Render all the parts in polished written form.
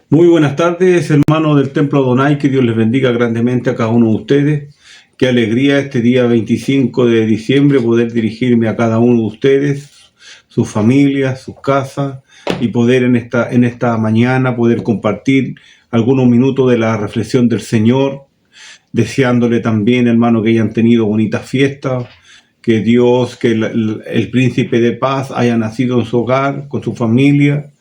Muy buenas tardes, hermanos del Templo Adonai, que Dios les bendiga grandemente a cada uno de ustedes. Qué alegría este día 25 de diciembre poder dirigirme a cada uno de ustedes, sus familias, sus casas, y poder en esta mañana poder compartir algunos minutos de la reflexión del Señor, deseándole también, hermano, que hayan tenido bonitas fiestas, que Dios, que el príncipe de paz haya nacido en su hogar, con su familia,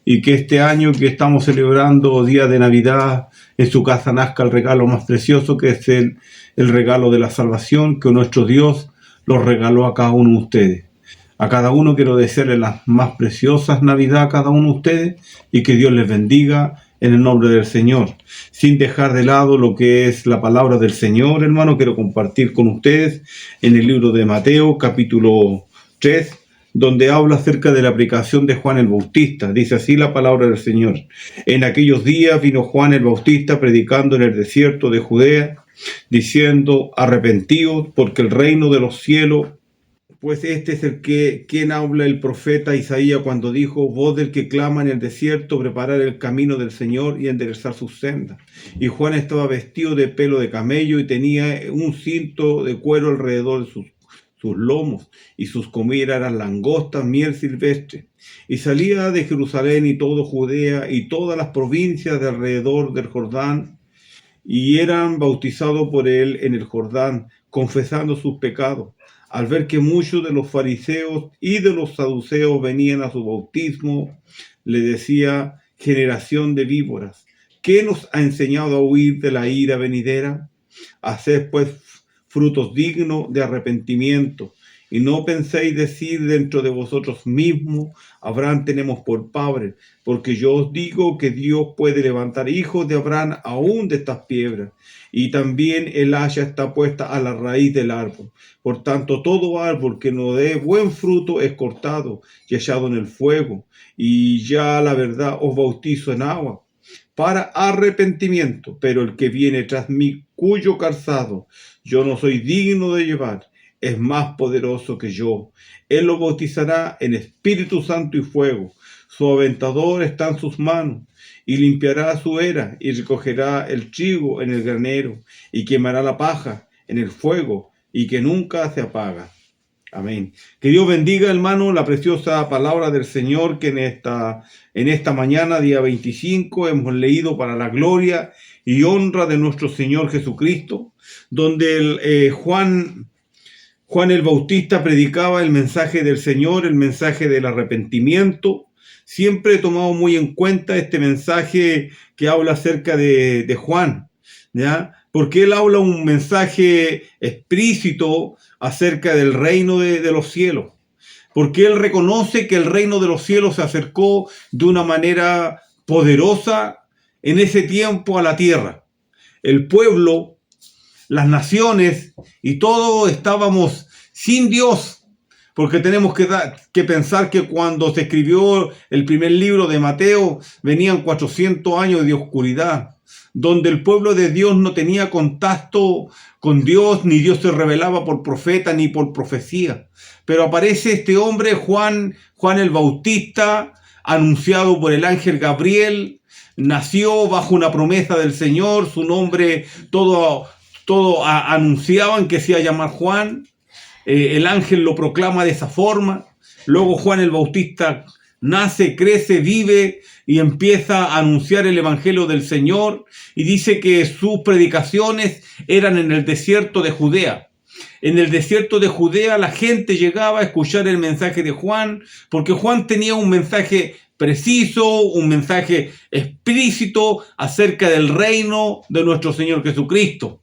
y que este año que estamos celebrando día de Navidad, en su casa nazca el regalo más precioso, que es el regalo de la salvación, que nuestro Dios los regaló a cada uno de ustedes. A cada uno quiero desearle las más preciosas Navidad a cada uno de ustedes, y que Dios les bendiga en el nombre del Señor. Sin dejar de lado lo que es la palabra del Señor, hermano, quiero compartir con ustedes en el libro de Mateo, capítulo 3, donde habla acerca de la predicación de Juan el Bautista. Dice así la palabra del Señor: en aquellos días vino Juan el Bautista predicando en el desierto de Judea, diciendo: arrepentíos, porque el reino de los cielos, pues este es quien habla el profeta Isaías cuando dijo: voz del que clama en el desierto, preparar el camino del Señor y enderezar sus sendas. Y Juan estaba vestido de pelo de camello y tenía un cinto de cuero alrededor de sus lomos, y sus comidas eran langostas, miel silvestre. Y salía de Jerusalén y todo Judea y todas las provincias de alrededor del Jordán, y eran bautizados por él en el Jordán, confesando sus pecados. Al ver que muchos de los fariseos y de los saduceos venían a su bautismo, le decía: generación de víboras, ¿qué nos ha enseñado a huir de la ira venidera? Haced pues frutos dignos de arrepentimiento, y no penséis decir dentro de vosotros mismos: Abraham tenemos por padre, porque yo os digo que Dios puede levantar hijos de Abraham aún de estas piedras. Y también el hacha está puesta a la raíz del árbol. Por tanto, todo árbol que no dé buen fruto es cortado y echado en el fuego. Y ya la verdad os bautizo en agua para arrepentimiento, pero el que viene tras mí, cuyo calzado yo no soy digno de llevar, es más poderoso que yo. Él lo bautizará en Espíritu Santo y fuego. Su aventador está en sus manos, y limpiará su era, y recogerá el trigo en el granero, y quemará la paja en el fuego, y que nunca se apaga. Amén. Que Dios bendiga, hermano, la preciosa palabra del Señor que en esta mañana, día 25, hemos leído para la gloria y honra de nuestro Señor Jesucristo, donde Juan el Bautista predicaba el mensaje del Señor, el mensaje del arrepentimiento. Siempre he tomado muy en cuenta este mensaje que habla acerca de Juan, ¿ya? Porque él habla un mensaje explícito acerca del reino de los cielos. Porque él reconoce que el reino de los cielos se acercó de una manera poderosa en ese tiempo a la tierra. El pueblo, las naciones y todos estábamos sin Dios. Porque tenemos que pensar que cuando se escribió el primer libro de Mateo, venían 400 años de oscuridad, donde el pueblo de Dios no tenía contacto con Dios, ni Dios se revelaba por profeta ni por profecía. Pero aparece este hombre, Juan el Bautista, anunciado por el ángel Gabriel, nació bajo una promesa del Señor, su nombre todo anunciaban que se iba a llamar Juan. El ángel lo proclama de esa forma. Luego Juan el Bautista nace, crece, vive y empieza a anunciar el evangelio del Señor, y dice que sus predicaciones eran en el desierto de Judea. En el desierto de Judea la gente llegaba a escuchar el mensaje de Juan, porque Juan tenía un mensaje preciso, un mensaje explícito acerca del reino de nuestro Señor Jesucristo.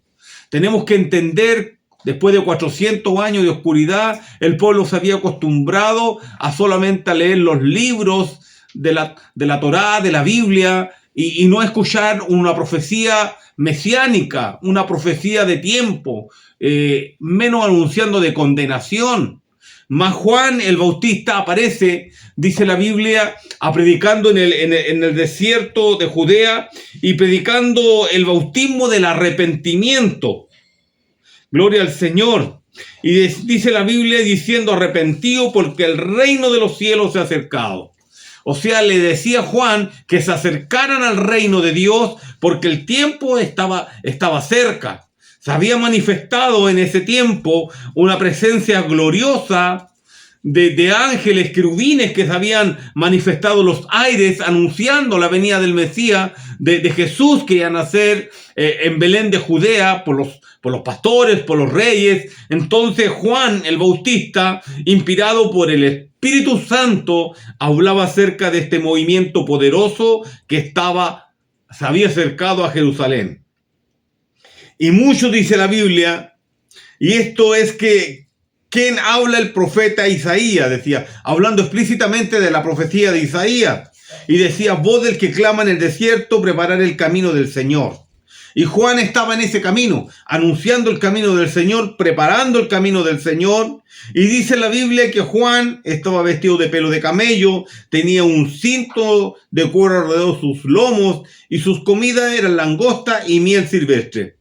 Tenemos que entender, después de 400 años de oscuridad, el pueblo se había acostumbrado a solamente leer los libros de la Torá, de la Biblia, y no escuchar una profecía mesiánica, una profecía de tiempo, menos anunciando de condenación. Mas Juan el Bautista aparece, dice la Biblia, predicando en el desierto de Judea y predicando el bautismo del arrepentimiento. Gloria al Señor. Y dice la Biblia diciendo: arrepentido porque el reino de los cielos se ha acercado. O sea, le decía Juan que se acercaran al reino de Dios porque el tiempo estaba cerca. Se había manifestado en ese tiempo una presencia gloriosa de ángeles, querubines que se habían manifestado en los aires anunciando la venida del Mesías, de Jesús que iba a nacer en Belén de Judea por los pastores, por los reyes. Entonces Juan el Bautista, inspirado por el Espíritu Santo, hablaba acerca de este movimiento poderoso que se había acercado a Jerusalén. Y mucho dice la Biblia, y esto es que ¿quién habla? El profeta Isaías, decía, hablando explícitamente de la profecía de Isaías, y decía: voz del que clama en el desierto, preparar el camino del Señor. Y Juan estaba en ese camino, anunciando el camino del Señor, preparando el camino del Señor. Y dice la Biblia que Juan estaba vestido de pelo de camello, tenía un cinto de cuero alrededor de sus lomos, y sus comidas eran langosta y miel silvestre.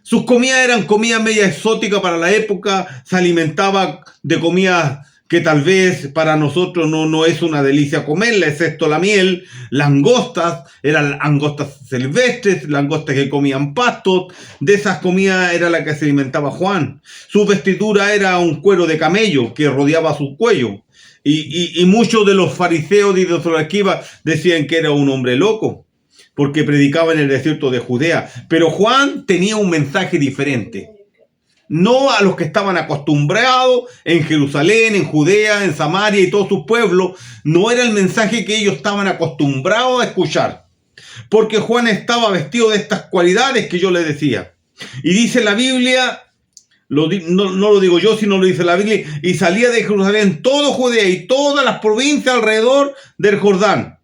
Sus comidas eran comida media exótica para la época, se alimentaba de comidas que tal vez para nosotros no es una delicia comerla, excepto la miel. Langostas, eran langostas silvestres, langostas que comían pastos. De esas comidas era la que se alimentaba Juan. Su vestidura era un cuero de camello que rodeaba su cuello. Y muchos de los fariseos y de los escribas decían que era un hombre loco, porque predicaba en el desierto de Judea. Pero Juan tenía un mensaje diferente. No a los que estaban acostumbrados en Jerusalén, en Judea, en Samaria y todos sus pueblos. No era el mensaje que ellos estaban acostumbrados a escuchar. Porque Juan estaba vestido de estas cualidades que yo les decía. Y dice la Biblia, no lo digo yo, sino lo dice la Biblia, y salía de Jerusalén todo Judea y todas las provincias alrededor del Jordán.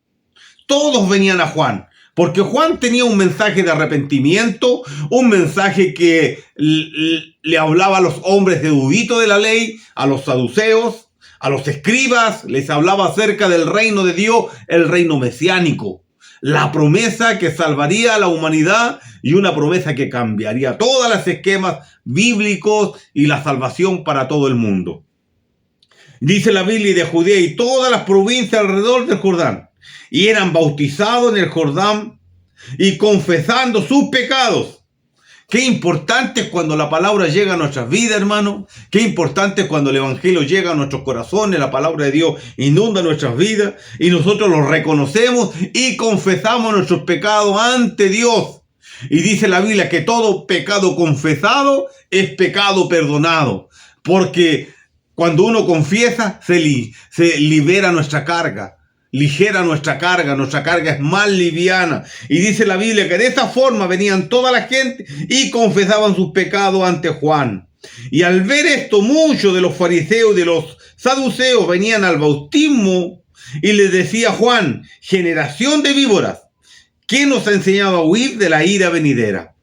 Todos venían a Juan. Porque Juan tenía un mensaje de arrepentimiento, un mensaje que le hablaba a los hombres eruditos de la ley, a los saduceos, a los escribas, les hablaba acerca del reino de Dios, el reino mesiánico, la promesa que salvaría a la humanidad y una promesa que cambiaría todos los esquemas bíblicos y la salvación para todo el mundo. Dice la Biblia: de Judea y todas las provincias alrededor del Jordán. Y eran bautizados en el Jordán y confesando sus pecados. Qué importante es cuando la palabra llega a nuestras vidas, hermano. Qué importante es cuando el evangelio llega a nuestros corazones, la palabra de Dios inunda nuestras vidas y nosotros los reconocemos y confesamos nuestros pecados ante Dios. Y dice la Biblia que todo pecado confesado es pecado perdonado, porque cuando uno confiesa se libera nuestra carga. Ligera nuestra carga es más liviana. Y dice la Biblia que de esta forma venían toda la gente y confesaban sus pecados ante Juan. Y al ver esto, muchos de los fariseos y de los saduceos venían al bautismo y les decía Juan: generación de víboras, ¿quién nos ha enseñado a huir de la ira venidera?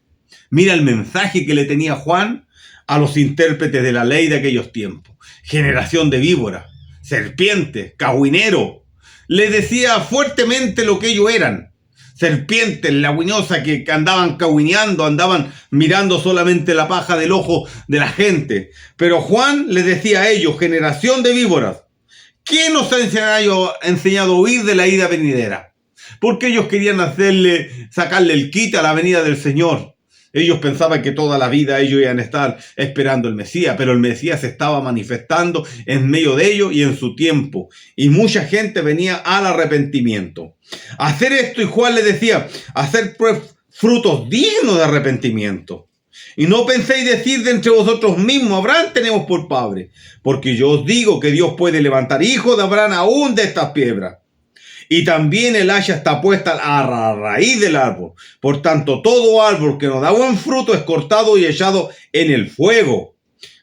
Mira el mensaje que le tenía Juan a los intérpretes de la ley de aquellos tiempos. Generación de víboras, serpientes, cagüinero. Le decía fuertemente lo que ellos eran. Serpientes lagüinosas que andaban cagüineando, andaban mirando solamente la paja del ojo de la gente. Pero Juan les decía a ellos: generación de víboras, ¿quién nos ha enseñado a huir de la ira venidera? Porque ellos querían sacarle el quite a la venida del Señor. Ellos pensaban que toda la vida ellos iban a estar esperando el Mesías, pero el Mesías se estaba manifestando en medio de ellos y en su tiempo. Y mucha gente venía al arrepentimiento. Hacer esto, y Juan les decía, hacer frutos dignos de arrepentimiento. Y no penséis decir de entre vosotros mismos: Abraham tenemos por padre. Porque yo os digo que Dios puede levantar hijos de Abraham aún de estas piedras. Y también el hacha está puesta a la raíz del árbol. Por tanto, todo árbol que no da buen fruto es cortado y echado en el fuego.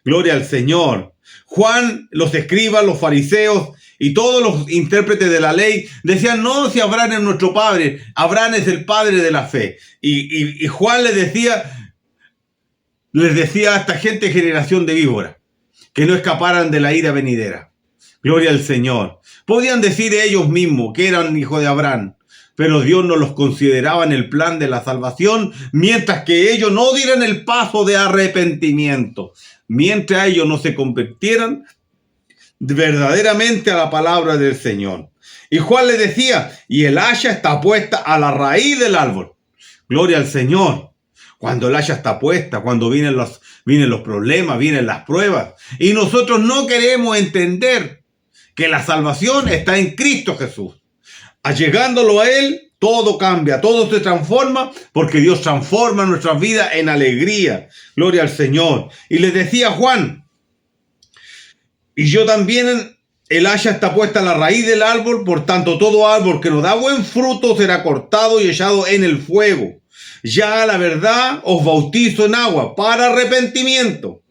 Gloria al Señor. Juan, los escribas, los fariseos y todos los intérpretes de la ley decían: no, si Abraham es nuestro padre, Abraham es el padre de la fe. Y Juan les decía a esta gente: generación de víboras, que no escaparan de la ira venidera. Gloria al Señor. Podían decir ellos mismos que eran hijos de Abraham, pero Dios no los consideraba en el plan de la salvación mientras que ellos no dieran el paso de arrepentimiento. mientras ellos no se convirtieran verdaderamente a la palabra del Señor. Y Juan le decía, y el hacha está puesta a la raíz del árbol. Gloria al Señor. Cuando el hacha está puesta, cuando vienen los problemas, vienen las pruebas. Y nosotros no queremos entender que la salvación está en Cristo Jesús. Allegándolo a Él, todo cambia, todo se transforma, porque Dios transforma nuestras vidas en alegría. Gloria al Señor. Y les decía Juan, y yo también, el hacha está puesta a la raíz del árbol, por tanto todo árbol que no da buen fruto será cortado y echado en el fuego. Ya la verdad os bautizo en agua para arrepentimiento.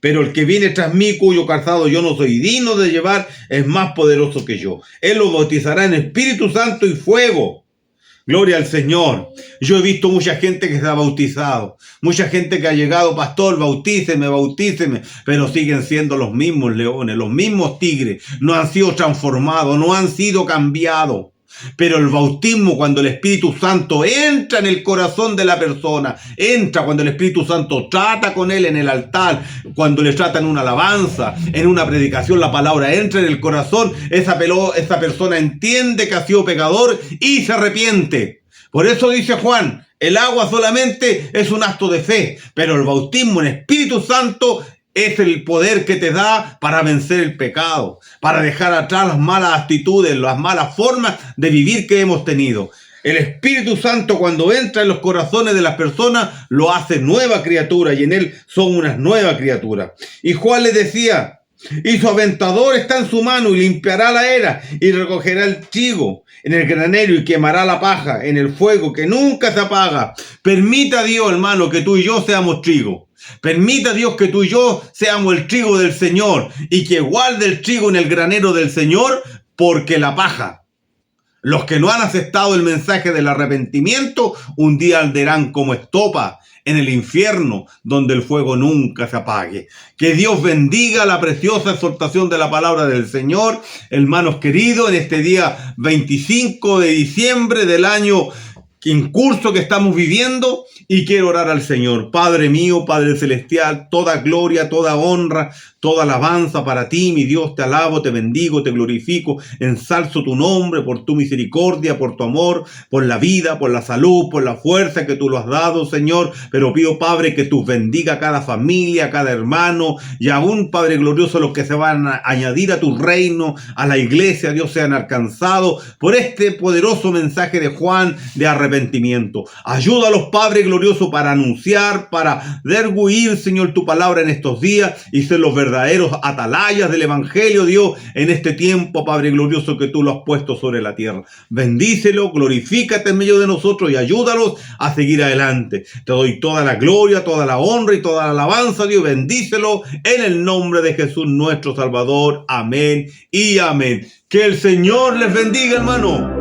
Pero el que viene tras mí, cuyo calzado yo no soy digno de llevar, es más poderoso que yo. Él los bautizará en Espíritu Santo y fuego. Gloria al Señor. Yo he visto mucha gente que se ha bautizado. Mucha gente que ha llegado, pastor, bautíceme, bautíceme. Pero siguen siendo los mismos leones, los mismos tigres. No han sido transformados, no han sido cambiados. Pero el bautismo, cuando el Espíritu Santo entra en el corazón de la persona, entra cuando el Espíritu Santo trata con él en el altar, cuando le trata en una alabanza, en una predicación, la palabra entra en el corazón, esa persona entiende que ha sido pecador y se arrepiente. Por eso dice Juan, el agua solamente es un acto de fe, pero el bautismo en Espíritu Santo es el poder que te da para vencer el pecado, para dejar atrás las malas actitudes, las malas formas de vivir que hemos tenido. El Espíritu Santo, cuando entra en los corazones de las personas, lo hace nueva criatura, y en él son unas nuevas criaturas. Y Juan le decía, y su aventador está en su mano, y limpiará la era, y recogerá el trigo en el granero, y quemará la paja en el fuego que nunca se apaga. Permita Dios, hermano, que tú y yo seamos trigo. Permita Dios que tú y yo seamos el trigo del Señor, y que guarde el trigo en el granero del Señor, porque la paja, los que no han aceptado el mensaje del arrepentimiento, un día arderán como estopa en el infierno, donde el fuego nunca se apague. Que Dios bendiga la preciosa exhortación de la palabra del Señor, hermanos queridos, en este día 25 de diciembre del año en curso que estamos viviendo. Y quiero orar al Señor. Padre mío, Padre celestial, toda gloria, toda honra, toda alabanza para ti, mi Dios. Te alabo, te bendigo, te glorifico, ensalzo tu nombre por tu misericordia, por tu amor, por la vida, por la salud, por la fuerza que tú lo has dado, Señor. Pero pido, Padre, que tú bendiga a cada familia, a cada hermano, y aún, Padre glorioso, los que se van a añadir a tu reino, a la iglesia, Dios, sean alcanzados por este poderoso mensaje de Juan de arrepentimiento. Ayúdalos, Padre glorioso, para anunciar, para derguir, Señor, tu palabra en estos días y ser los verdaderos atalayas del Evangelio, Dios, en este tiempo, Padre glorioso, que tú lo has puesto sobre la tierra. Bendícelo, glorifícate en medio de nosotros y ayúdalos a seguir adelante. Te doy toda la gloria, toda la honra y toda la alabanza, Dios. Bendícelo en el nombre de Jesús, nuestro Salvador. Amén y amén. Que el Señor les bendiga, hermano.